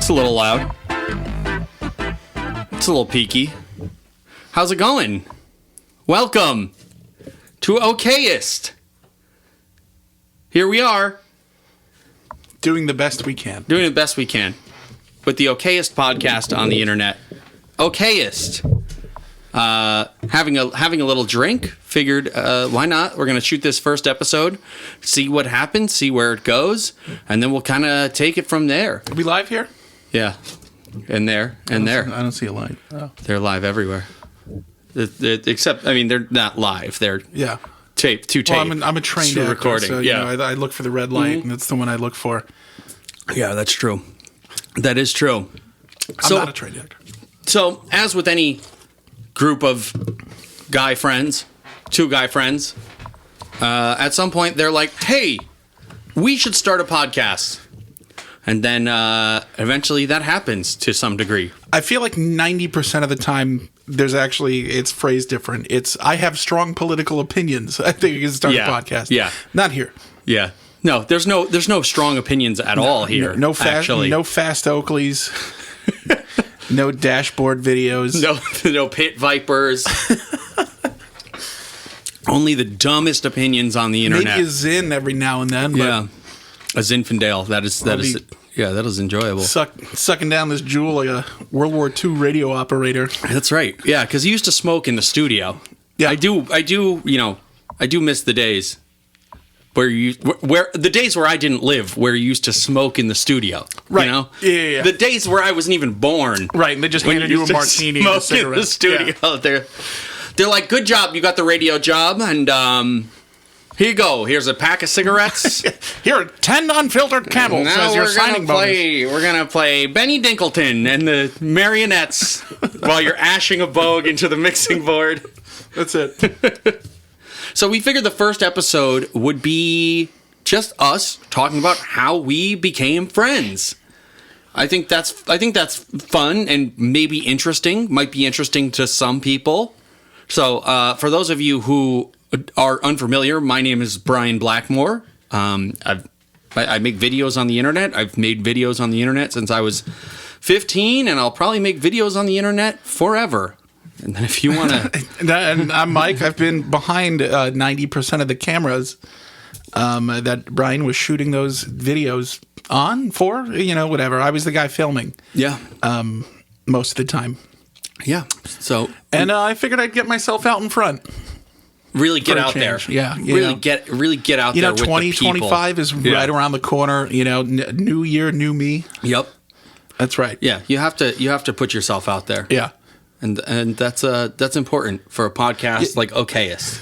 It's a little loud. It's a little peaky. How's it going? Welcome to Okayest. Here we are. Doing the best we can. Doing the best we can. With the Okayest podcast on the internet. Okayest. Having a little drink. Figured, why not? We're going to shoot this first episode. See what happens. See where it goes. And then we'll kind of take it from there. Are we live here? Yeah. And there. And there. I don't see a light. Oh. They're live everywhere. Except, I mean, they're not live. They're taped. Well, I'm a trained actor, recording. so I look for the red light, and that's the one I look for. Yeah, that's true. That is true. I'm not a trained actor. So, as with any group of two guy friends, at some point they're like, hey, we should start a podcast. And then eventually that happens to some degree. I feel like 90% of the time it's phrased different. It's, I have strong political opinions. I think you can start a podcast. Yeah. Not here. Yeah. No, there's no strong opinions at all here. No fast Oakleys. No dashboard videos. No pit vipers. Only the dumbest opinions on the internet. Maybe a Zin every now and then. But a Zinfandel. That is enjoyable. Sucking down this Juul like a World War II radio operator. That's right. Yeah, because he used to smoke in the studio. Yeah, I do miss the days where the days where I didn't live, where you used to smoke in the studio. Right. You know? Yeah. The days where I wasn't even born. Right, and they just handed you a martini and a cigarette. In the studio. Yeah. They're like, good job, you got the radio job, and here you go. Here's a pack of cigarettes. Here are 10 unfiltered Camels as your signing bonus. We're going to play Benny Dinkleton and the Marionettes while you're ashing a Vogue into the mixing board. That's it. So we figured the first episode would be just us talking about how we became friends. I think that's fun and maybe interesting. Might be interesting to some people. So for those of you who are unfamiliar, my name is Brian Blackmore. I make videos on the internet. I've made videos on the internet since I was 15, and I'll probably make videos on the internet forever. And then if you want to... And I'm Mike. I've been behind 90% of the cameras that Brian was shooting those videos on for, whatever. I was the guy filming. Yeah. Most of the time. Yeah. So... And I figured I'd get myself out in front. Really get out there. Yeah. Really get out there with the people. 2025 is right around the corner. New year, new me. Yep. That's right. Yeah. You have to put yourself out there. Yeah. And that's important for a podcast like Okayest.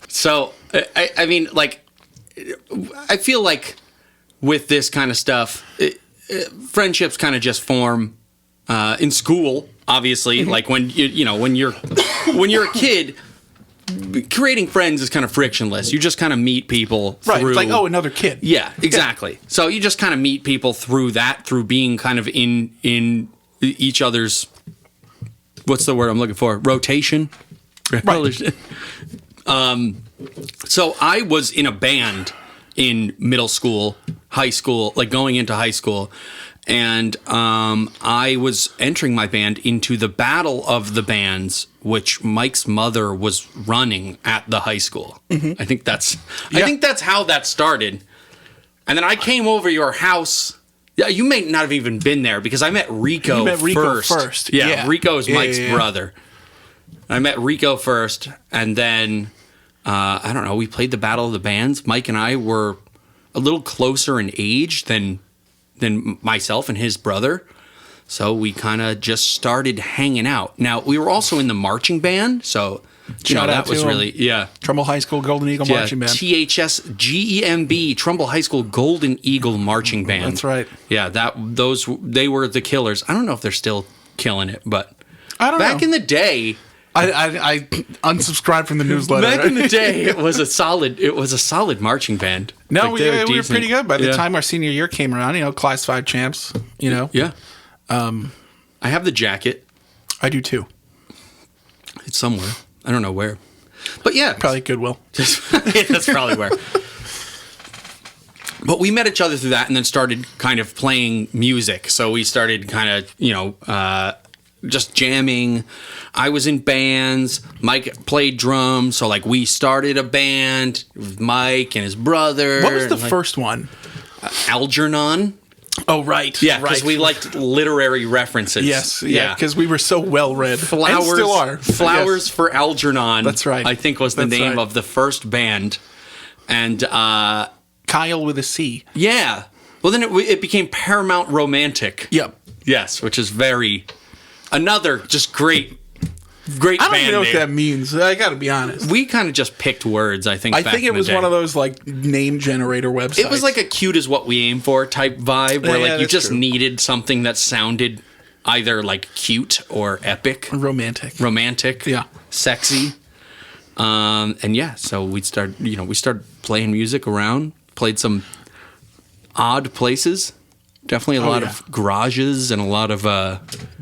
So, I mean, like, I feel like with this kind of stuff, friendships kind of just form in school. Obviously, mm-hmm. Like when you're a kid, creating friends is kind of frictionless. You just kind of meet people through... Right, it's like, another kid. Yeah, exactly. Yeah. So you just kind of meet people through being kind of in each other's... What's the word I'm looking for? Rotation? Right. So I was in a band in middle school, high school, like going into high school... And I was entering my band into the Battle of the Bands, which Mike's mother was running at the high school. Mm-hmm. I think that's how that started. And then I came over your house. Yeah, you may not have even been there because I met Rico, first. Yeah, Rico is Mike's brother. I met Rico first, and then I don't know. We played the Battle of the Bands. Mike and I were a little closer in age than myself and his brother. So we kind of just started hanging out. Now, we were also in the marching band, so that was really, Trumbull High School Golden Eagle Marching Band. THSGEMB, Trumbull High School Golden Eagle Marching Band. That's right. Yeah, they were the killers. I don't know if they're still killing it, but I don't know. Back in the day... I unsubscribed from the newsletter. Back in the day, it was a solid marching band. No, we were pretty good. By the time our senior year came around, Class 5 champs, Yeah. I have the jacket. I do too. It's somewhere. I don't know where. But yeah. Probably Goodwill. That's probably where. But we met each other through that and then started kind of playing music. So we started kind of, just jamming. I was in bands. Mike played drums. So, like, we started a band with Mike and his brother. What was the first one? Algernon. Oh, right. Yeah, because we liked literary references. Yes, yeah, because we were so well-read. Flowers, and still are. Flowers for Algernon. That's right. I think was the name of the first band. And Kyle with a C. Yeah. Well, then it became Paramount Romantic. Yep. Yes, which is another just great I band don't even know name. what that means. I got to be honest. We kind of just picked words, I think. I think it was one of those like name generator websites. It was like a cute is what we aim for type vibe, where Yeah, like you that's just true. needed something that sounded either like cute or epic, romantic. Yeah. sexy. And yeah, so we started playing music around, played some odd places. Definitely a lot of garages and a lot of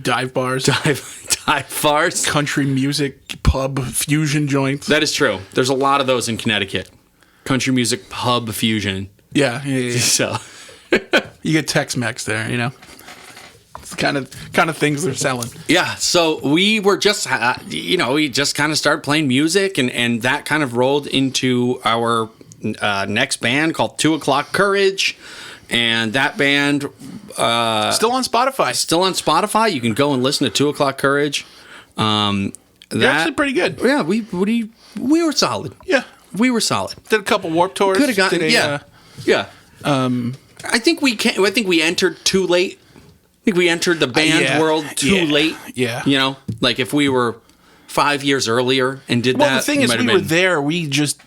Dive bars. dive bars. Country music, pub, fusion joints. That is true. There's a lot of those in Connecticut. Country music, pub, fusion. Yeah. So You get Tex-Mex there, you know? It's the kind of things they're selling. yeah, so we were just, we just kind of started playing music, and that kind of rolled into our next band called 2 O'Clock Courage. And that band Still on Spotify. still on Spotify. You can go and listen to 2 O'Clock Courage. They're actually pretty good. Yeah, we were solid. Yeah. We were solid. Did a couple Warped Tours. Could have gotten Did a, yeah. I think we entered too late. I think we entered the band world too late. Yeah. You know, like if we were 5 years earlier and did that. Well, the thing it is, might we have were been- there. We just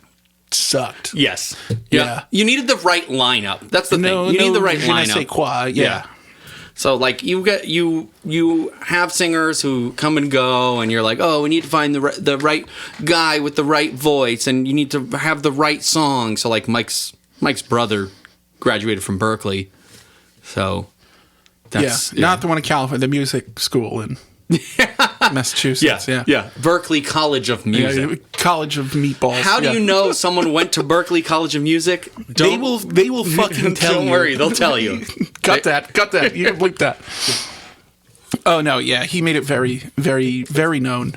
sucked. Yes. Yeah. You needed the right lineup. That's the thing. You need the right je ne sais lineup. quoi. Yeah. So like you have singers who come and go, and you're like, oh, we need to find the right guy with the right voice, and you need to have the right song. So like Mike's brother graduated from Berkeley, so that's Not the one in California, the music school in Massachusetts. Yeah. Berkeley College of Music. Yeah, College of Meatballs. How do you know someone went to Berkeley College of Music? They will fucking tell you. Don't worry, they'll tell you. Cut that. You can bleep that. Oh no, yeah, he made it very, very, very known.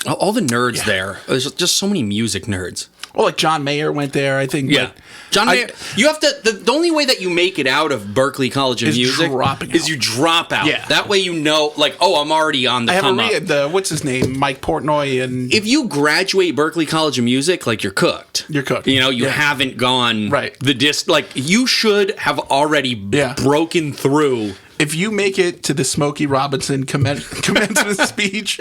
All the nerds there. There's just so many music nerds. Well, like John Mayer went there, I think. Yeah. but John Mayer, you have to, the only way that you make it out of Berkeley College of Is Music dropping is out. you drop out. Yeah. That way you know, like, oh, I'm already on the I come haven't up. read what's his name, Mike Portnoy, and If you graduate Berkeley College of Music, like, you're cooked. You're cooked. You know, you Yeah. haven't gone Right. the like, you should have already broken through. if you make it to the Smokey Robinson commencement speech,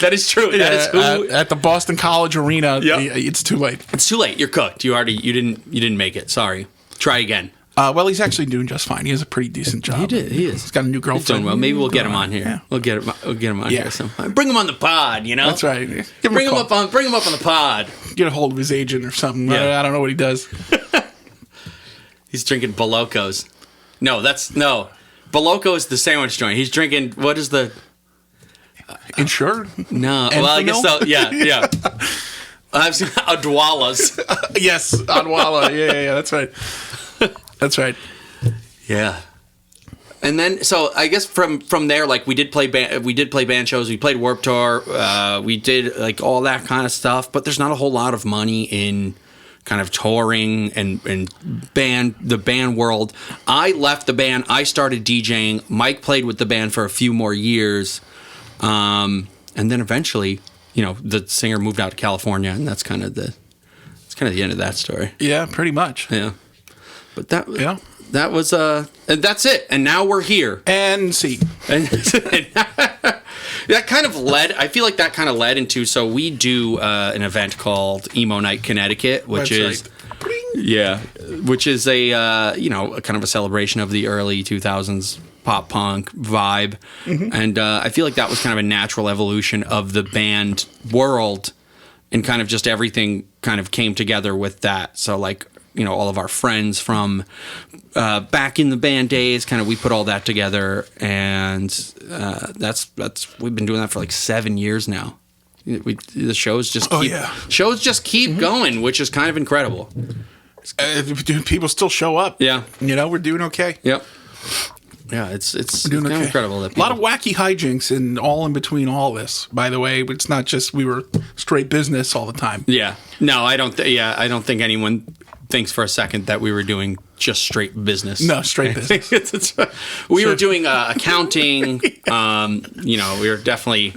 That is true. That is who. at the Boston College Arena, Yeah. it's too late. It's too late. You're cooked. You didn't make it. Sorry. Try again. Well, he's actually doing just fine. He has a pretty decent job. He is. He's got a new girlfriend. He's doing well. Maybe we'll get him on here. Yeah. We'll get him on Yeah. here sometime. Bring him on the pod, you know? That's right. Give him Bring a him call. up on the pod. Get a hold of his agent or something. Yeah. I don't know what he does. He's drinking Balocos. No. Baloco is the sandwich joint. He's drinking, what is the... Insured? No. Well, I guess so. Yeah. I've seen Adwalas. Yes, Adwala. Yeah. That's right. That's right. Yeah. And then, so I guess from there, like we did play band shows. We played Warped Tour. We did like all that kind of stuff. But there's not a whole lot of money in kind of touring and the band world. I left the band. I started DJing. Mike played with the band for a few more years, and then eventually, the singer moved out to California, and that's kind of the end of that story. Yeah, pretty much. Yeah, but that Yeah. that was and that's it. And now we're here. And see. And that kind of led. I feel like that kind of led into. So we do an event called Emo Night Connecticut, which is which is a a kind of a celebration of the early 2000s pop punk vibe, and I feel like that was kind of a natural evolution of the band world, and kind of just everything kind of came together with that. So like. All of our friends from back in the band days, kind of we put all that together, and that's we've been doing that for like 7 years now. The shows just keep going, which is kind of incredible. People still show up. Yeah, we're doing okay. Yep. Yeah, it's kind of incredible that a lot of wacky hijinks and all in between all this. By the way, it's not just we were straight business all the time. Yeah, no, I don't. I don't think anyone thinks for a second that we were doing just straight business. No, straight business. We were doing accounting. We were definitely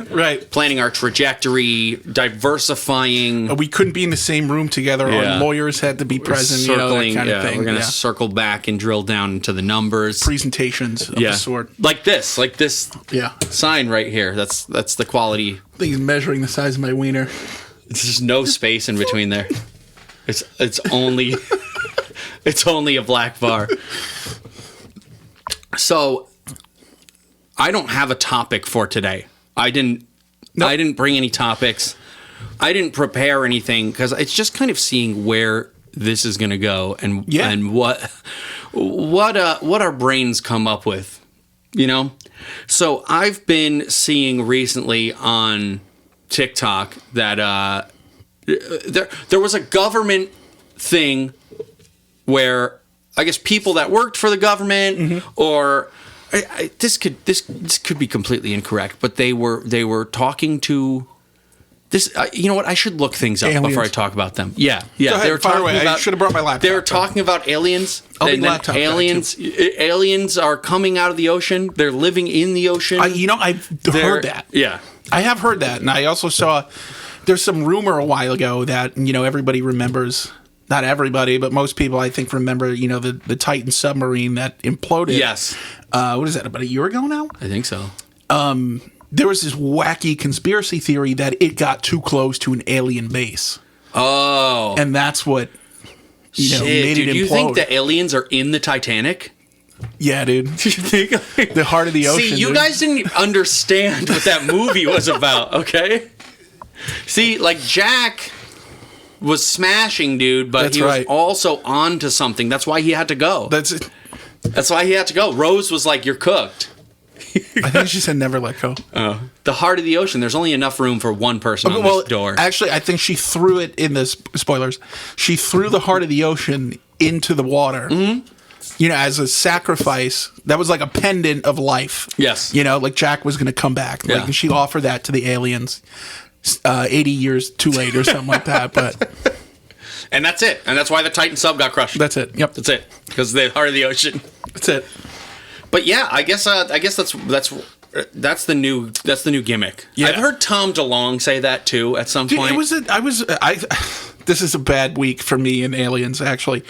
planning our trajectory, diversifying. We couldn't be in the same room together. Yeah. Our lawyers had to be present. Circling, that kind of thing. We're going to circle back and drill down into the numbers. Presentations of the sort. Like this sign right here. That's the quality. I think he's measuring the size of my wiener. There's no space in between there. It's only a black bar. So I don't have a topic for today. I didn't bring any topics. I didn't prepare anything because it's just kind of seeing where this is going to go and what our brains come up with, So I've been seeing recently on TikTok that there was a government thing where I guess people that worked for the government or this could be completely incorrect, but they were talking to this. You know what? I should look things up before I talk about them. Yeah. Go ahead, they were talking about. I should have brought my laptop. They were talking about aliens. Aliens are coming out of the ocean. They're living in the ocean. I've heard that. Yeah, I have heard that, and I also saw. There's some rumor a while ago that, everybody remembers, not everybody, but most people I think remember, the Titan submarine that imploded. Yes. What is that, about a year ago now? I think so. There was this wacky conspiracy theory that it got too close to an alien base. Oh. And that's what, made it implode. Do you think the aliens are in the Titanic? Yeah, dude. The heart of the ocean. See, you guys didn't understand what that movie was about, okay? See, like Jack was smashing, dude, but he was also on to something. That's why he had to go. That's why he had to go. Rose was like, "You're cooked." I think she said never let go. Oh. The heart of the ocean. There's only enough room for one person on this door. Actually, I think she threw it in the spoilers. She threw the heart of the ocean into the water. Mm-hmm. As a sacrifice. That was like a pendant of life. Yes. Like Jack was going to come back. And she offered that to the aliens. 80 years too late or something like that, but and that's it, and that's why the Titan sub got crushed. That's it. Yep, that's it, because the heart of the ocean. That's it. But yeah, I guess that's the new gimmick. Yeah. I've heard Tom DeLonge say that too at some point. This is a bad week for me and aliens, actually.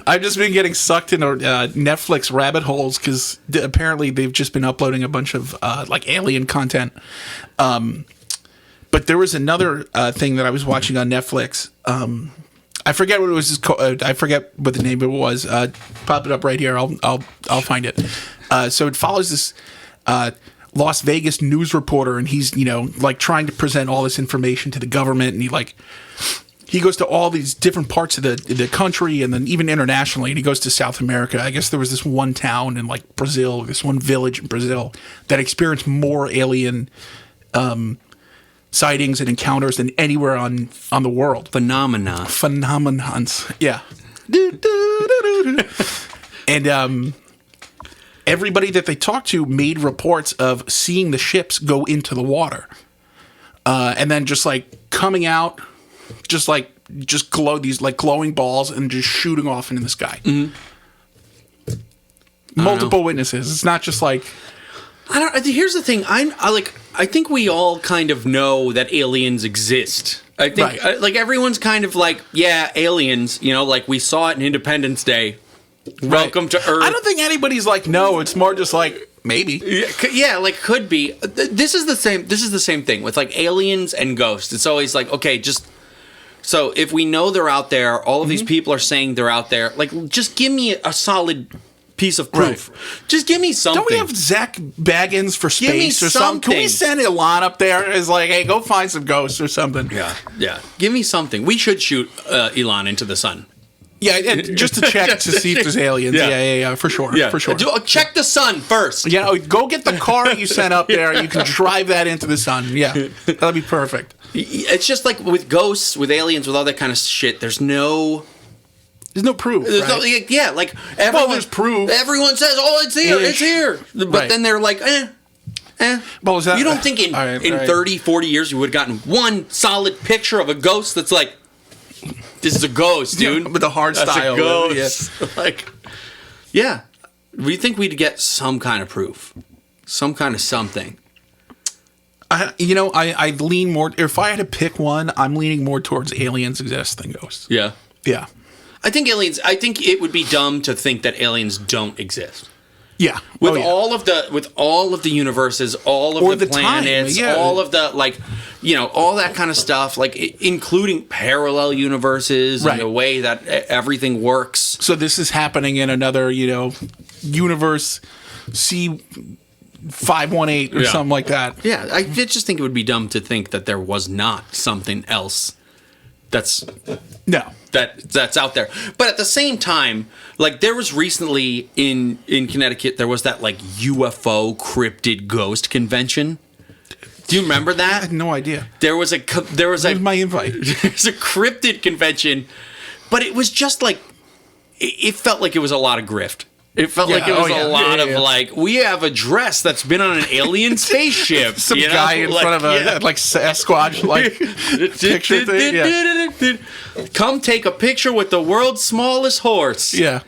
I've just been getting sucked into Netflix rabbit holes because apparently they've just been uploading a bunch of alien content. But there was another thing that I was watching on Netflix. I forget what it was called. I forget what the name of it was. Pop it up right here. I'll find it. So it follows this Las Vegas news reporter, and he's trying to present all this information to the government, and he goes to all these different parts of the country, and then even internationally, and he goes to South America. I guess there was this one town in Brazil, this one village in Brazil that experienced more alien sightings and encounters than anywhere on the world. Phenomenons. Yeah. And everybody that they talked to made reports of seeing the ships go into the water. And then just coming out, just glowing balls and just shooting off into the sky. Mm-hmm. Multiple witnesses. It's not just here's the thing. I think we all kind of know that aliens exist. I think everyone's kind of aliens, we saw it in Independence Day. Welcome to Earth. I don't think anybody's no. It's more just maybe. Yeah, could be. This is the same thing with aliens and ghosts. It's always okay, just so if we know they're out there, all of these people are saying they're out there. Just give me a solid piece of proof. Right. Just give me something. Don't we have Zach Baggins for space or something? Can we send Elon up there as hey, go find some ghosts or something? Yeah. Give me something. We should shoot Elon into the sun. Yeah, just to check to see if there's aliens. Yeah, for sure. Yeah. For sure. Check the sun first. Yeah, go get the car you sent up there. You can drive that into the sun. Yeah, that'd be perfect. It's just like with ghosts, with aliens, with all that kind of shit. There's no proof. Right? Like everyone, there's proof. Everyone says, "Oh, it's here, it's here," but then they're like, Well, is that, you don't think in 30, 40 years you would have gotten one solid picture of a ghost that's like, this is a ghost, dude. With a hard style. A ghost. Yeah. We think we'd get some kind of proof. Some kind of something. I lean more... If I had to pick one, I'm leaning more towards aliens exist than ghosts. Yeah. Yeah. I think it would be dumb to think that aliens don't exist. Yeah. With all of the universes, all of the planets, all of the all that kind of stuff, like including parallel universes and the way that everything works. So this is happening in another, universe C518 or something like that. Yeah, I just think it would be dumb to think that there was not something else that's out there. But at the same time, like there was recently in Connecticut, there was that like UFO cryptid ghost convention. Do you remember that? I had no idea. Where's my invite? There's a cryptid convention, but it was just like it felt like it was a lot of grift. It felt like it was a lot of like, we have a dress that's been on an alien spaceship. Some guy in front of a Sasquatch picture thing. Yeah. Come take a picture with the world's smallest horse. Yeah.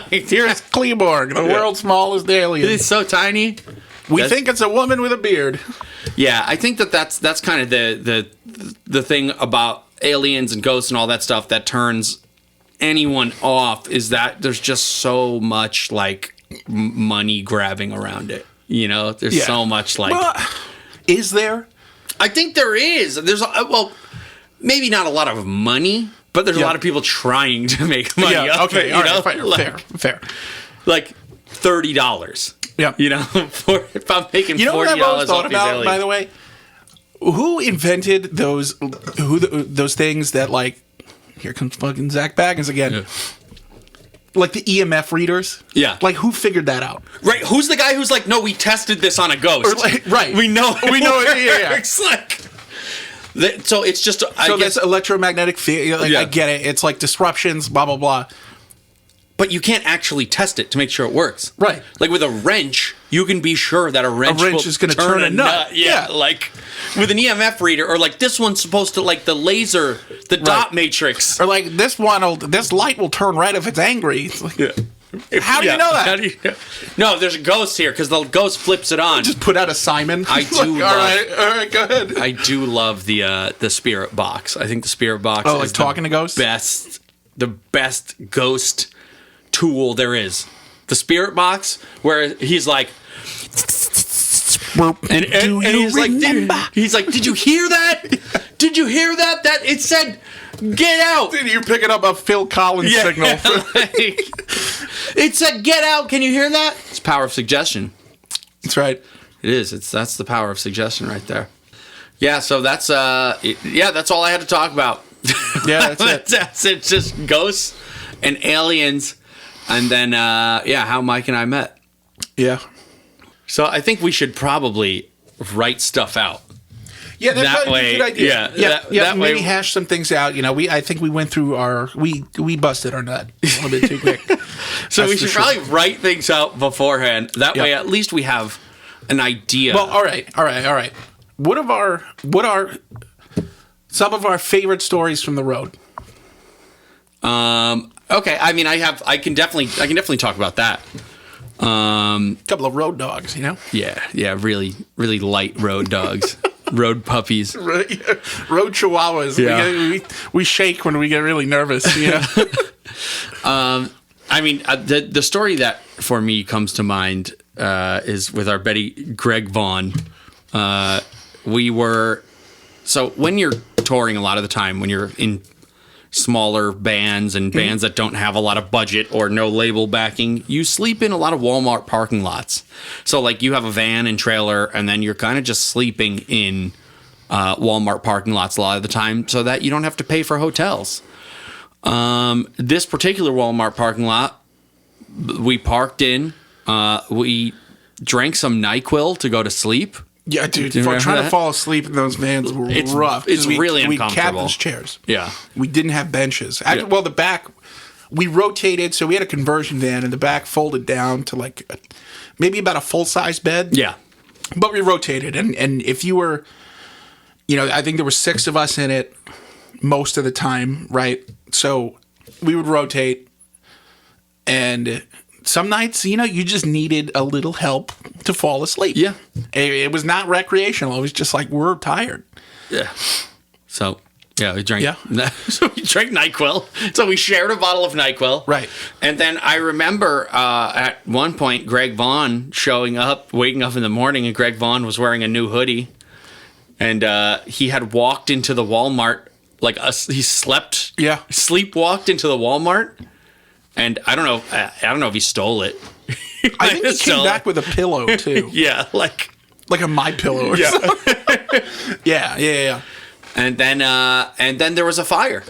Here's Kleborg, the world's smallest alien. It's so tiny. We think it's a woman with a beard. Yeah, I think that's kind of the thing about aliens and ghosts and all that stuff that turns anyone off, is that there's just so much like money grabbing around it. There's so much like. Well, is there? I think there is. There's maybe not a lot of money, but there's a lot of people trying to make money. Yeah. Okay. Fair. Like $30. Yeah. If I'm making $40 what I've always thought off about, these aliens. by the way, who invented those things that like. Here comes fucking Zach Baggins again. Yeah. Like the EMF readers. Yeah. Like who figured that out? Right. Who's the guy who's like, no, we tested this on a ghost. Right. We know it works. Yeah. So it's just. I guess that's electromagnetic field. I get it. It's like disruptions. Blah blah blah. But you can't actually test it to make sure it works. Right. Like with a wrench, you can be sure that a wrench is going to turn a nut. Yeah. Like with an EMF reader, or like this one's supposed to, like the laser, the dot matrix. Or like this light will turn red if it's angry. It's like, how do you know that? No, there's a ghost here because the ghost flips it on. Just put out a Simon. I do. All right, go ahead. I do love the spirit box. I think the spirit box is talking to ghosts. The best ghost tool there is. The spirit box, where he's like, and he's like, did you hear that? Did you hear that? That it said, get out. You're picking up a Phil Collins signal. It said, get out. Can you hear that? It's power of suggestion. That's right. It is. That's the power of suggestion right there. Yeah. So that's that's all I had to talk about. Yeah, that's it. That's it. Just ghosts and aliens. And then, how Mike and I met. Yeah. So I think we should probably write stuff out. Yeah, that's a good idea. Yeah. Maybe hash some things out. I think we went through we busted our nut a little bit too quick. So we should probably write things out beforehand. That way, at least we have an idea. Well, all right. What are some of our favorite stories from the road? Okay, I mean, I can definitely talk about that. Couple of road dogs, Yeah, really, really light road dogs, road puppies, road chihuahuas. Yeah. We shake when we get really nervous. I mean, the story that for me comes to mind is with our buddy Greg Vaughn. So when you're touring a lot of the time, when you're in smaller bands and bands that don't have a lot of budget or no label backing, you sleep in a lot of Walmart parking lots. So like you have a van and trailer, and then you're kind of just sleeping in Walmart parking lots a lot of the time so that you don't have to pay for hotels. This particular Walmart parking lot, we parked in. We drank some NyQuil to go to sleep. Yeah, dude. remember Trying to that? fall asleep in those vans were rough. It's really We uncomfortable. cabins chairs. Yeah. We didn't have benches. Actually, Yeah. well, the back, we rotated, so we had a conversion van, and the back folded down to like maybe about a full-size bed. Yeah. But we rotated, and if you were, I think there were 6 of us in it most of the time, right? So we would rotate, and some nights, you just needed a little help to fall asleep. Yeah. It was not recreational. It was just like, we're tired. Yeah. So, yeah, we drank. Yeah. So we drank NyQuil. So we shared a bottle of NyQuil. Right. And then I remember at one point, Greg Vaughn waking up in the morning, and Greg Vaughn was wearing a new hoodie. And he had walked into the Walmart, he slept. Yeah. Sleepwalked into the Walmart. And I don't know if he stole it. I think he came back with a pillow, too. Yeah, like a My Pillow or something. Yeah. And then there was a fire.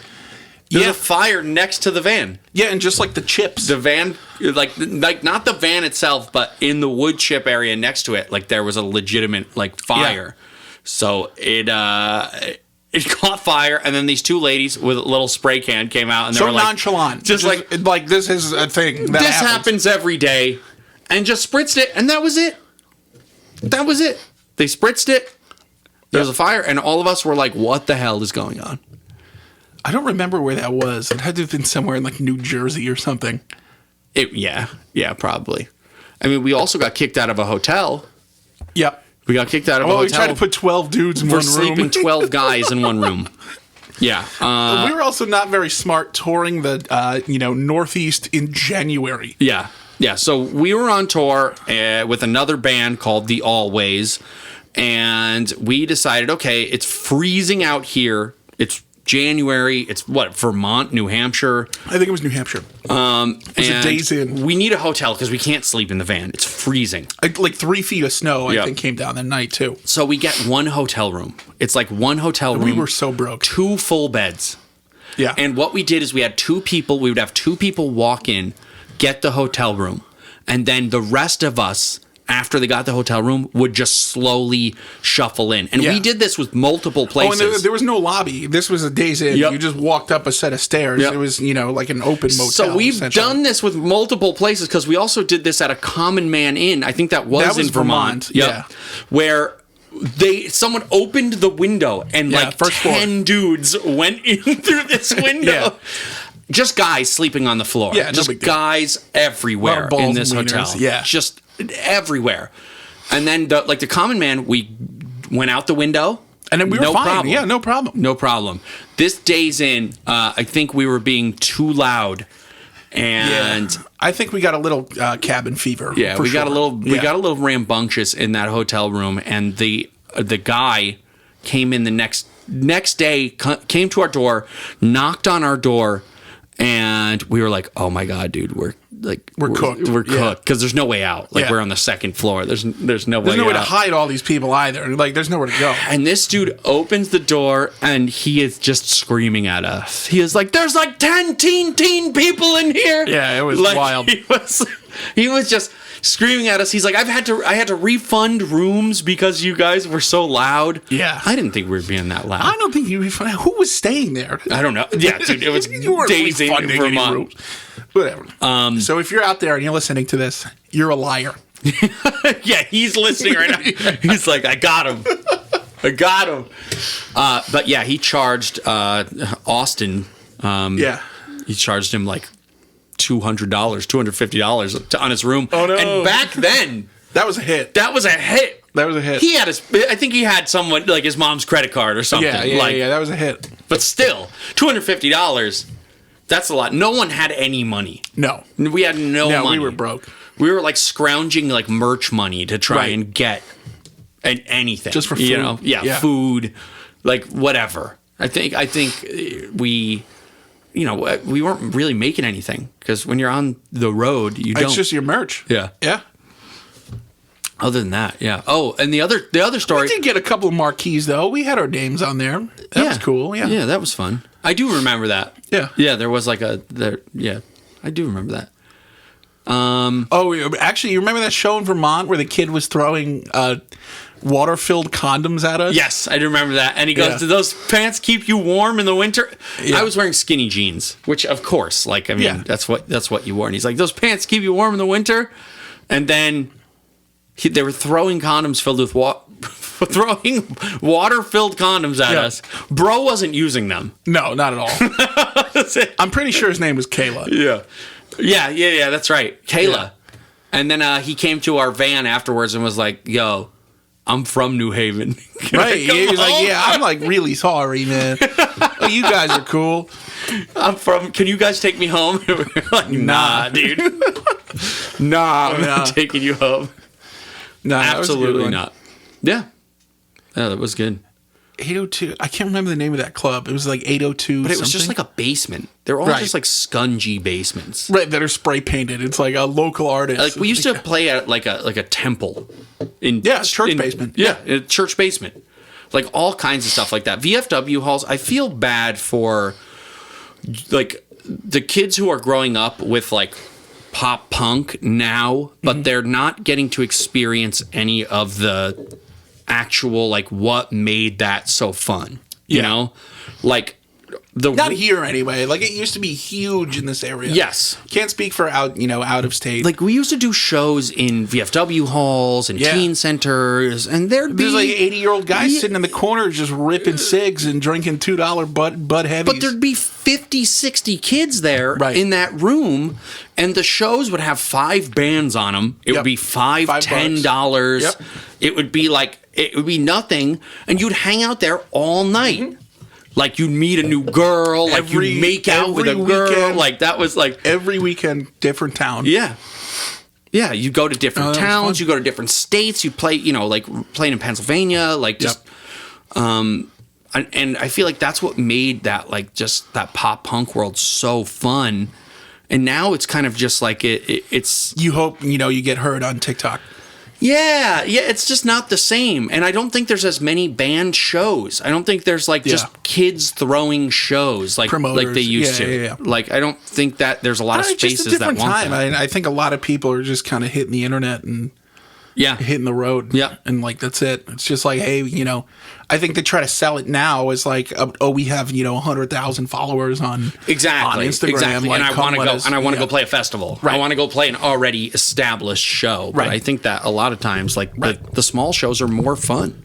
There was a fire next to the van. Yeah, and just like the chips. The van, like not the van itself, but in the wood chip area next to it, there was a legitimate fire. Yeah. So it caught fire, and then these 2 ladies with a little spray can came out, and they so were nonchalant. just like this is a thing. This happens every day, and just spritzed it, and that was it. That was it. They spritzed it. There was a fire, and all of us were like, "What the hell is going on?" I don't remember where that was. It had to have been somewhere in New Jersey or something. Yeah, probably. I mean, we also got kicked out of a hotel. Yep. We got kicked out of a Well, we hotel tried to put 12 dudes in for one room. sleeping 12 guys in one room. Yeah. We were also not very smart touring the Northeast in January. Yeah. So we were on tour with another band called The Always, and we decided, okay, it's freezing out here. It's January. It's Vermont, New Hampshire. I think it was New Hampshire. It was a Days Inn. We need a hotel because we can't sleep in the van. It's freezing. 3 feet of snow, Yep. I think, came down that night, too. So we get one hotel room. It's one hotel room. We were so broke. 2 full beds. Yeah. And what we did is we had 2 people. We would have 2 people walk in, get the hotel room, and then the rest of us, after they got the hotel room, would just slowly shuffle in. And we did this with multiple places. Oh, and there was no lobby. This was a Days Inn. Yep. You just walked up a set of stairs. Yep. It was, like an open motel. So we've essentially. done this with multiple places because we also did this at a Common Man Inn. I think that was in Vermont. Yep. Yeah. Where someone opened the window and first 10 dudes went in through this window. Yeah. Just guys sleeping on the floor. Yeah, no just big deal. guys everywhere balls in this and wieners, hotel. yeah. Just everywhere. And then the Common Man, we went out the window. And then we were fine. Problem. Yeah, no problem. No problem. This Days In, I think we were being too loud. And I think we got a little cabin fever. yeah, for we got a sure. little we Yeah. got a little rambunctious in that hotel room, and the guy came in the next day, came to our door, knocked on our door, and we were like, "Oh my god, dude, we're cooked. We're Yeah. cooked because there's no way out. Yeah. We're on the 2nd floor. There's no way. There's no way to out. hide all these people either. There's nowhere to go. And this dude opens the door, and he is just screaming at us. He is like, "There's 10 teen people in here." Yeah, it was wild. He was just screaming at us. He's like, I had to refund rooms because you guys were so loud." Yeah. I didn't think we were being that loud. I don't think you refunded. Who was staying there? I don't know. Yeah, dude, it was You weren't Days in refunding any Vermont. rooms. Whatever. So if you're out there and you're listening to this, you're a liar. Yeah, he's listening right now. He's like, I got him. But yeah, he charged Austin. Yeah. He charged him $200, $250 on his room. Oh, no. And back then, That was a hit. that was a hit. That was a hit. He had I think he had someone his mom's credit card or something. Yeah. That was a hit. But still, $250. That's a lot. No one had any money. No. We had no money. We were broke. We were scrounging merch money to try Right. and get anything. Just for food. Yeah, food, whatever. I think we we weren't really making anything because when you're on the road, you don't. It's just your merch. Yeah. Yeah. Other than that, yeah. Oh, and the other story. We did get a couple of marquees, though. We had our names on there. That was cool. Yeah. Yeah, that was fun. I do remember that. Yeah. Yeah, there was like yeah, I do remember that. Oh, actually, you remember that show in Vermont where the kid was throwing water-filled condoms at us? Yes, I do remember that. And he goes, Yeah. "Do those pants keep you warm in the winter?" Yeah. I was wearing skinny jeans, which of course, like, I mean, Yeah. that's what you wore. And he's like, "Those pants keep you warm in the winter?" And then they were throwing condoms filled with throwing water-filled condoms at Yeah. us. Bro wasn't using them. No, not at all. That's it. I'm pretty sure his name was Kayla. Yeah, that's right. Kayla. Yeah. And then he came to our van afterwards and was like, "Yo, I'm from New Haven." Can I Right. come He was like, home?" yeah, I'm like really sorry, man. Oh, you guys are cool. Can you guys take me home? We're like, nah, dude. Nah, I'm not taking you home. No, Absolutely not. Yeah. Yeah, that was good. 802. I can't remember the name of that club. It was like 802. But it was just like a basement. They're all Right. just like scungy basements. right that are spray painted. It's like a local artist. Like we used to play at like a temple in church basement. Yeah, in a church basement. Like all kinds of stuff like that. VFW halls, I feel bad for like the kids who are growing up with like pop punk now, but they're not getting to experience any of the actual like what made that so fun. You know? Like Not here anyway. Like it used to be huge in this area. Yes. Can't speak for out of state. Like we used to do shows in VFW halls and teen centers, and there'd be there's like 80-year-old guys sitting in the corner just ripping cigs and drinking $2 Bud Heavies. but there'd be 50, 60 kids there Right. in that room, and the shows would have 5 bands on them. It would be $5, $10. Yep. It would be nothing, and you'd hang out there all night. Like you'd meet a new girl, like you'd make out with a girl. weekend. Like that was like every weekend, different town. Yeah. Yeah, you go to different that was towns, fun. you go to different states, you play, like playing in Pennsylvania, like just and I feel like that's what made that like just that pop punk world so fun. And now it's kind of just like it's You hope you get heard on TikTok. yeah, it's just not the same. And I don't think there's as many band shows. I don't think there's like just kids throwing shows like Promoters. they used to. Yeah. Like I don't think that there's a lot of Just spaces a different that want time. that. I think a lot of people are just kind of hitting the internet and Yeah. hitting the road. Yeah. And like that's it. It's just like, hey, I think they try to sell it now as like, we have 100,000 followers on Exactly. on Instagram. Exactly. Like, And I want to go. And I want to yeah. go play a festival. Right. I want to go play an already established show. But Right. I think that a lot of times, like the small shows are more fun.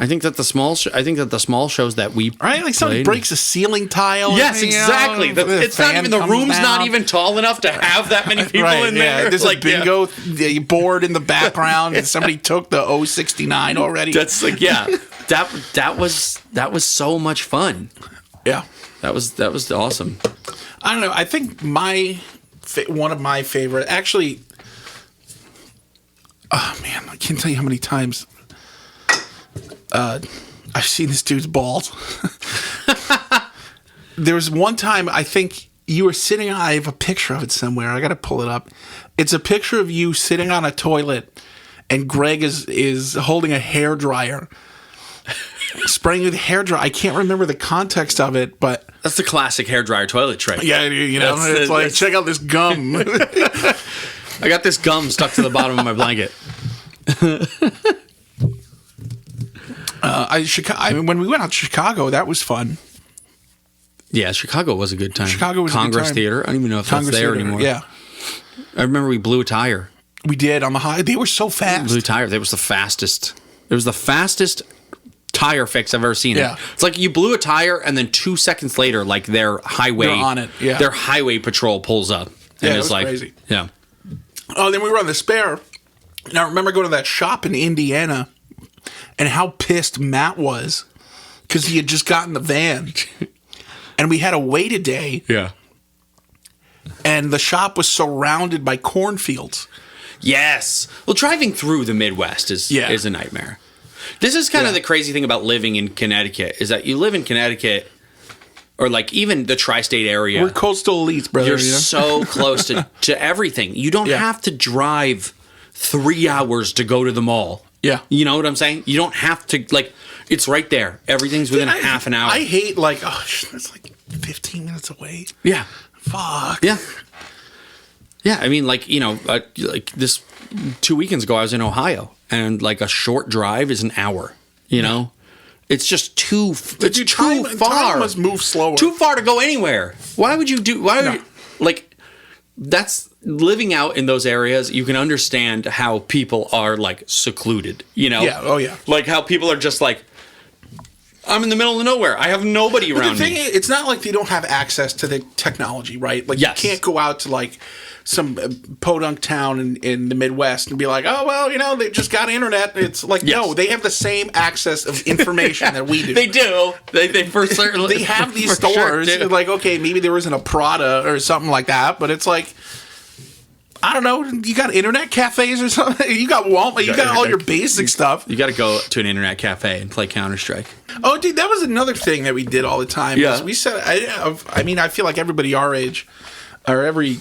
I think that the small shows that we Right, like somebody played- breaks a ceiling tile. Yes, exactly. It's not even the room's not out. even tall enough to have that many people Right, in yeah. there. There's like, a bingo board in the background, and somebody took the 069 already. That's like that was so much fun. Yeah. That was awesome. I don't know. I think one of my favorite, actually. Oh man, I can't tell you how many times I've seen this dude's balls. There was one time I think you were sitting. I have a picture of it somewhere. I got to pull it up. It's a picture of you sitting on a toilet, and Greg is holding a hairdryer, spraying with hairdryer. I can't remember the context of it, but That's the classic hairdryer toilet trick. yeah, it's like check out this gum. I got this gum stuck to the bottom of my blanket. When we went out to Chicago, that was fun. Yeah, Chicago was a good time. Chicago was a good Congress time. Theater. I don't even know if Congress that's there Theater, anymore. Yeah, I remember we blew a tire. we did on the high. They were so fast. Blew a tire. That was the fastest. It was the fastest tire fix I've ever seen. Yeah. It's like you blew a tire and then 2 seconds later, like their highway, They're on it, yeah. their highway patrol pulls up. Yeah, And it it's was like, crazy. yeah. Oh, then we were on the spare. And I remember going to that shop in Indiana, and how pissed Matt was because he had just gotten the van, and we had to wait a day, Yeah. and the shop was surrounded by cornfields. Yes. Well, driving through the Midwest is a nightmare. This is kind of the crazy thing about living in Connecticut is that you live in Connecticut or like even the tri-state area. We're coastal elites, brother. You're so close to everything. You don't have to drive 3 hours to go to the mall. Yeah. You know what I'm saying? You don't have to, like, it's right there. Everything's within I- half an hour. I hate it's like 15 minutes away. Yeah. Fuck. Yeah. Yeah. I mean, like, like this 2 weekends ago, I was in Ohio, and like a short drive is an hour, you know? It's just too far. Time must move slower. Too far to go anywhere. Why would you do, like, that's living out in those areas. You can understand how people are like secluded, you know? Yeah. Oh, yeah. Like how people are just like, I'm in the middle of nowhere. I have nobody around the thing me. is, it's not like they don't have access to the technology, right? Like, Yes. you can't go out to, like, some podunk town in the Midwest and be like, oh, well, they just got internet. It's like, no, they have the same access of information that we do. They do. They for certain. They have these stores. Sure like, okay, maybe there isn't a Prada or something like that, but it's like, I don't know. You got internet cafes or something? You got Walmart. You got all your basic stuff. You got to go to an internet cafe and play Counter-Strike. Oh, dude, that was another thing that we did all the time. Yeah. We said, I mean, I feel like everybody our age, or every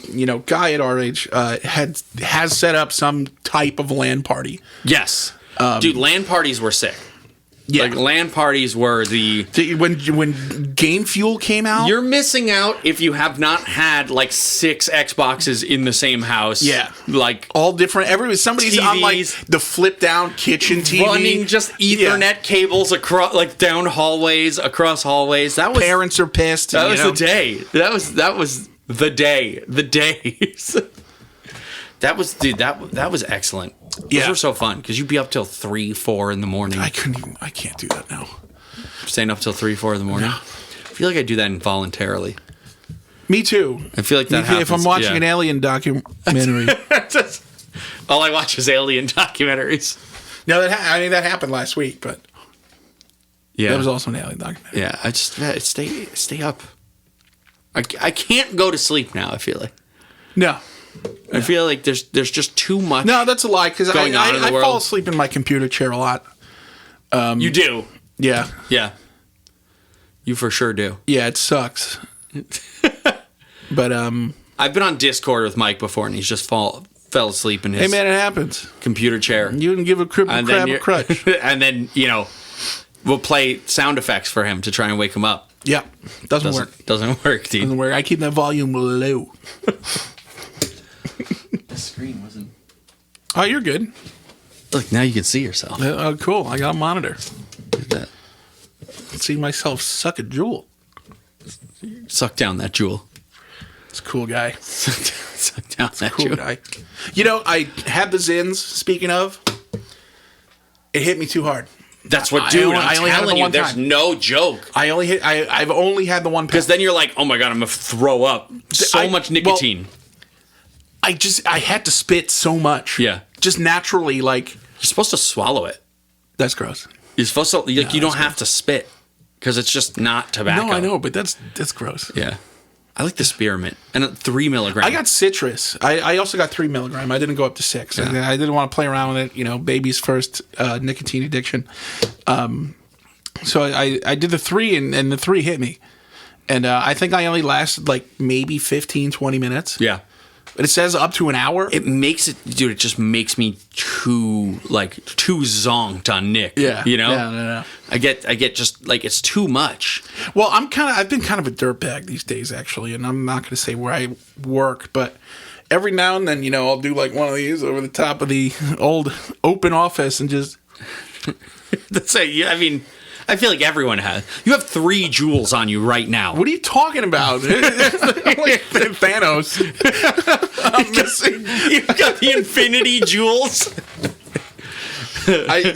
guy at our age, has set up some type of LAN party. Yes, dude, LAN parties were sick. Yeah, like LAN parties were when Game Fuel came out. You're missing out if you have not had like 6 Xboxes in the same house. Yeah, like all different. Somebody's TVs, on like the flip down kitchen TV, running just Ethernet cables across like down hallways, across hallways. That was parents are pissed. That was the day. That was the day. The days. That was excellent. Those were so fun because you'd be up till 3, 4 in the morning. I can't do that now. Staying up till 3, 4 in the morning. No. I feel like I do that involuntarily. Me too. I feel like that happens. If I'm watching an alien documentary. All I watch is alien documentaries. No, that happened last week, but yeah, that was also an alien documentary. Yeah, I just stay up. I can't go to sleep now. I feel like no. I feel like there's just too much. No, that's a lie because I world. fall asleep in my computer chair a lot. You do. Yeah. Yeah. You for sure do. Yeah, it sucks. But I've been on Discord with Mike before, and he's just fell asleep in his hey man, it happens. Computer chair. You can give a crab a crutch, and then we'll play sound effects for him to try and wake him up. Yeah, doesn't work. Doesn't work, dude. Doesn't work. I keep that volume low. The screen wasn't. Oh, you're good. Look, now you can see yourself. Oh, cool. I got a monitor. Look at that. See myself suck a Juul. Suck down that Juul. It's a cool guy. Suck down that Cool Juul. guy. I had the Zins. Speaking of, it hit me too hard. That's what, dude. I only had it the one there's time. no joke. I've only had the one. Because then you're like, oh my god, I'm gonna throw up. So much nicotine. Well, I had to spit so much. Yeah. Just naturally, like. You're supposed to swallow it. That's gross. You're supposed to you don't have to spit because it's just not tobacco. No, I know, but that's gross. Yeah. I like the spearmint and 3 milligrams. I got citrus. I also got 3 milligram. I didn't go up to 6. Yeah. I didn't want to play around with it. Baby's first nicotine addiction. So I did the 3 and the 3 hit me. And I think I only lasted like maybe 15, 20 minutes. Yeah. But it says up to an hour. It makes it, dude, it just makes me too zonked on Nick. Yeah. Yeah. I get just like, it's too much. Well, I've been kind of a dirtbag these days, actually, and I'm not going to say where I work, but every now and then, I'll do like one of these over the top of the old open office and just. That's it. I mean, I feel like everyone has. You have 3 Juuls on you right now. What are you talking about? Like Thanos. I'm missing. You've got the Infinity Juuls.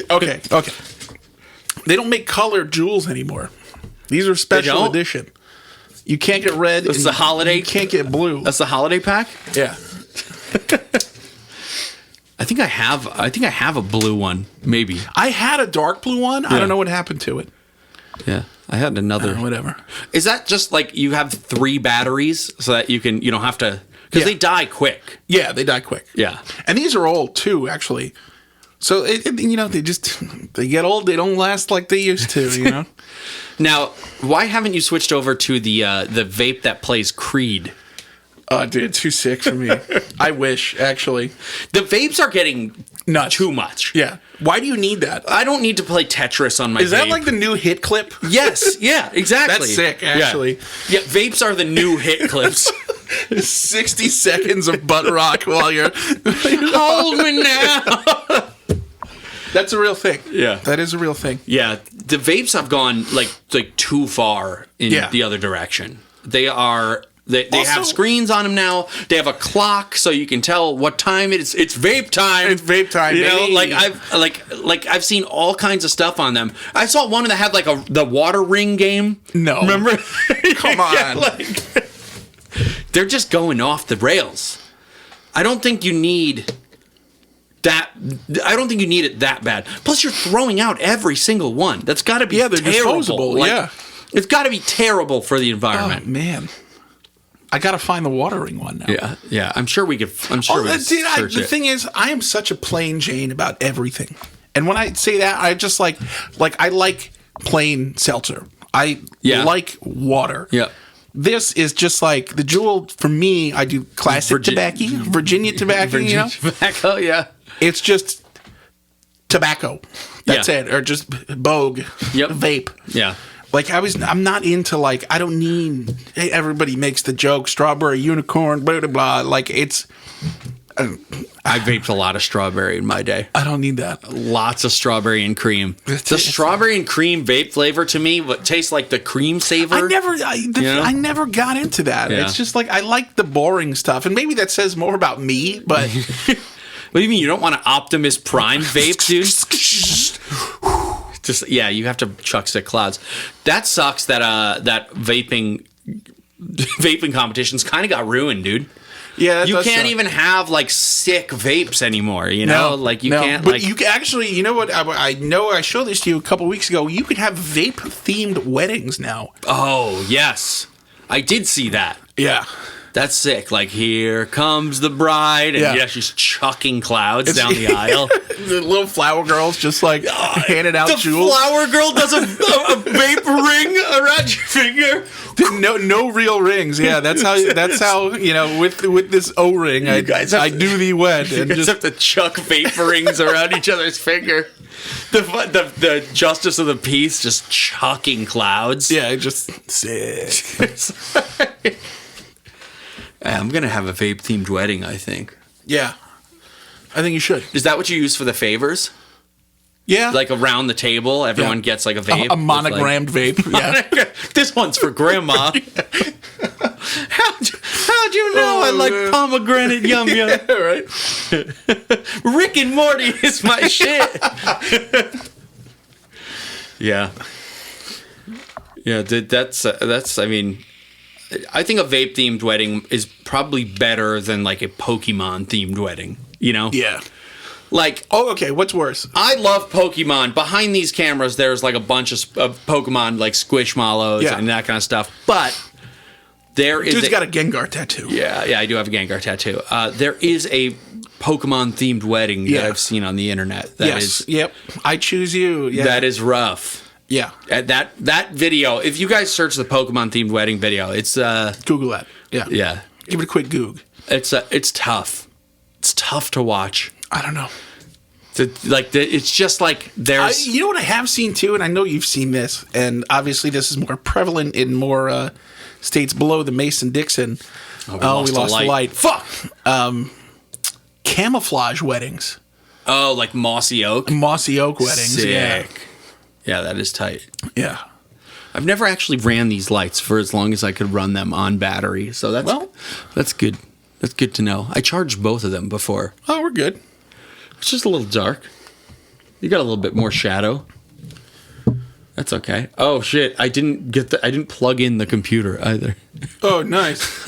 Okay. They don't make colored Juuls anymore. These are special edition. You can't get red. This is the holiday. You can't get blue. That's the holiday pack? Yeah. I think I have a blue one, maybe. I had a dark blue one. I don't know what happened to it. Yeah. I had another. Whatever. Is that just like you have 3 batteries so that you don't have to, because they die quick. Yeah, they die quick. Yeah. And these are old too, actually. So they get old. They don't last like they used to. Now, why haven't you switched over to the vape that plays Creed? Oh, dude, too sick for me. I wish, actually. The vapes are getting Nuts. too much. Yeah. Why do you need that? I don't need to play Tetris on my Is vape. that like the new hit clip? Yes. Yeah, exactly. That's sick, actually. Yeah, vapes are the new hit clips. 60 seconds of butt rock while you're... Hold me now. That's a real thing. Yeah. That is a real thing. Yeah, the vapes have gone like too far in the other direction. They are... They Also, have screens on them now. They have a clock, so you can tell what time it is. It's vape time. It's vape time. You know, baby. like I've seen all kinds of stuff on them. I saw one that had like the water ring game. No, remember? Come on. Yeah, they're just going off the rails. I don't think you need that. I don't think you need it that bad. Plus, you're throwing out every single one. That's got to be they're terrible. disposable. Like, it's got to be terrible for the environment. Oh, man. I gotta find the watering one now. Yeah. I'm sure we could. I'm sure we could search the it. thing is, I am such a plain Jane about everything, and when I say that, I just like I like plain seltzer. I like water. Yeah. This is just like the Juul for me. I do classic tobacco, Virginia tobacco. You know, tobacco. Yeah. It's just tobacco. That's it, or just Bogue. Vape. Yeah. Like I'm not into like I don't need. Hey, everybody makes the joke strawberry unicorn blah blah blah. Like it's. I vaped a lot of strawberry in my day. I don't need that. Lots of strawberry and cream. The strawberry and cream vape flavor to me, what tastes like the cream savor. I never got into that. Yeah. It's just like I like the boring stuff, and maybe that says more about me. But what do you mean you don't want an Optimus Prime vape, dude? Just you have to chuck stick clouds. That sucks. That vaping competitions kind of got ruined, dude. Yeah, you can't even have like sick vapes anymore. You know, can't. But you can actually, you know what? I know I showed this to you a couple weeks ago. You can have vape themed weddings now. Oh yes, I did see that. That's sick. Like, here comes the bride, and she's chucking clouds down the aisle. The little flower girls just like handing out Juul. The flower girl does a vape ring around your finger. No real rings. Yeah, that's how you know with this O-ring. I do thee wed, and just have to chuck vape rings around each other's finger. The justice of the peace just chucking clouds. Yeah, just sick. I'm going to have a vape-themed wedding, I think. Yeah. I think you should. Is that what you use for the favors? Yeah. Like around the table, everyone gets like a vape? A monogrammed vape. Yeah. This one's for grandma. How'd you know I like pomegranate yum yum? Yeah, right. Rick and Morty is my shit. Yeah. Yeah, that's, I mean... I think a vape-themed wedding is probably better than, like, a Pokemon-themed wedding, you know? Yeah. Like... Oh, okay, what's worse? I love Pokemon. Behind these cameras, there's, like, a bunch of Pokemon, like, Squishmallows and that kind of stuff. But there is... Dude's got a Gengar tattoo. Yeah, I do have a Gengar tattoo. There is a Pokemon-themed wedding that I've seen on the internet. Yep. I choose you. Yeah. That is rough. Yeah. That video, if you guys search the Pokemon themed wedding video, it's Google that. Yeah. Yeah. Give it a quick Goog. It's tough. It's tough to watch. I don't know. It's just like there's you know what I have seen too, and I know you've seen this, and obviously this is more prevalent in more states below the Mason-Dixon. Oh, we lost the light. Fuck. Camouflage weddings. Oh, like Mossy Oak? Mossy Oak weddings. Sick. Yeah. Yeah, that is tight. Yeah. I've never actually ran these lights for as long as I could run them on battery. So that's good. That's good to know. I charged both of them before. Oh, we're good. It's just a little dark. You got a little bit more shadow. That's okay. Oh shit! I didn't plug in the computer either. Oh, nice.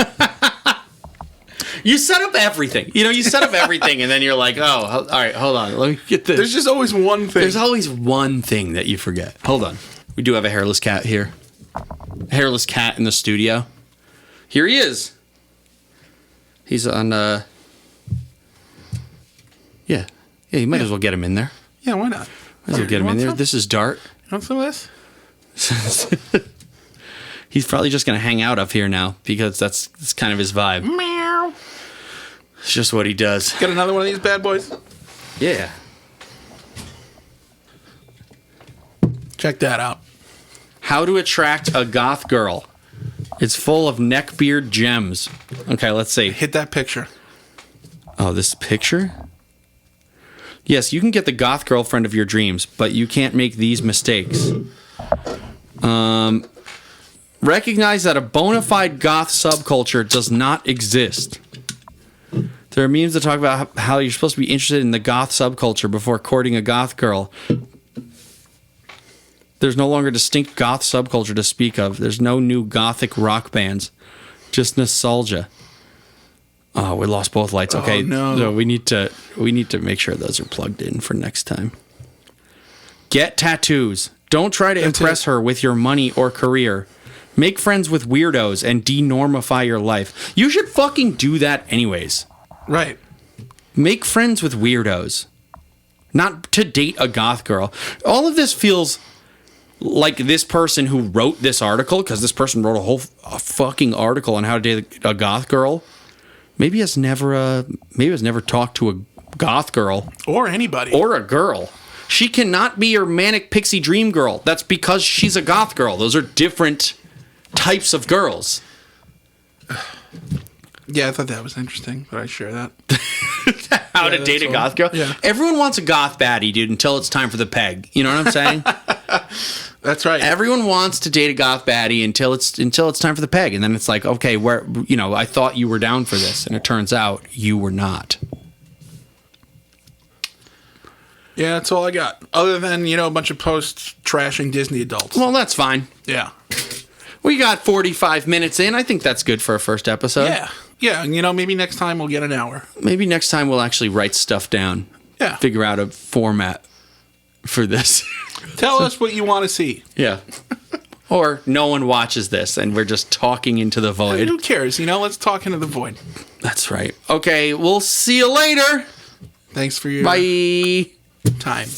You set up everything. You set up everything, and then you're like, oh, all right, hold on. Let me get this. There's just always one thing. There's always one thing that you forget. Hold on. We do have a hairless cat here. A hairless cat in the studio. Here he is. He's on, Yeah, you might as well get him in there. Yeah, why not? Might as well get him in there. Some? This is Dart. You want some of this? He's probably just going to hang out up here now because that's kind of his vibe. Meow. It's just what he does. Got another one of these bad boys? Yeah. Check that out. How to attract a goth girl. It's full of neckbeard gems. Okay, let's see. Hit that picture. Oh, this picture? Yes, you can get the goth girlfriend of your dreams, but you can't make these mistakes. Recognize that a bona fide goth subculture does not exist. There are memes that talk about how you're supposed to be interested in the goth subculture before courting a goth girl. There's no longer distinct goth subculture to speak of. There's no new gothic rock bands. Just nostalgia. Oh, we lost both lights. Okay, no. So we need to make sure those are plugged in for next time. Get tattoos. Don't try to impress her with your money or career. Make friends with weirdos and denormify your life. You should fucking do that anyways. Right. Make friends with weirdos. Not to date a goth girl. All of this feels like this person who wrote this article, because this person wrote a fucking article on how to date a goth girl. Maybe has never talked to a goth girl or anybody or a girl. She cannot be your manic pixie dream girl. That's because she's a goth girl. Those are different types of girls. Yeah, I thought that was interesting, but I share that. How to date a goth girl? Yeah. Everyone wants a goth baddie, dude, until it's time for the peg. You know what I'm saying? That's right. Everyone wants to date a goth baddie until it's time for the peg, and then it's like, okay, I thought you were down for this, and it turns out you were not. Yeah, that's all I got. Other than, a bunch of posts trashing Disney adults. Well, that's fine. Yeah. We got 45 minutes in. I think that's good for a first episode. Yeah. Yeah, and maybe next time we'll get an hour. Maybe next time we'll actually write stuff down. Yeah. Figure out a format for this. Tell us what you want to see. Yeah. Or no one watches this and we're just talking into the void. Who cares? Let's talk into the void. That's right. Okay, we'll see you later. Thanks for your Bye. time.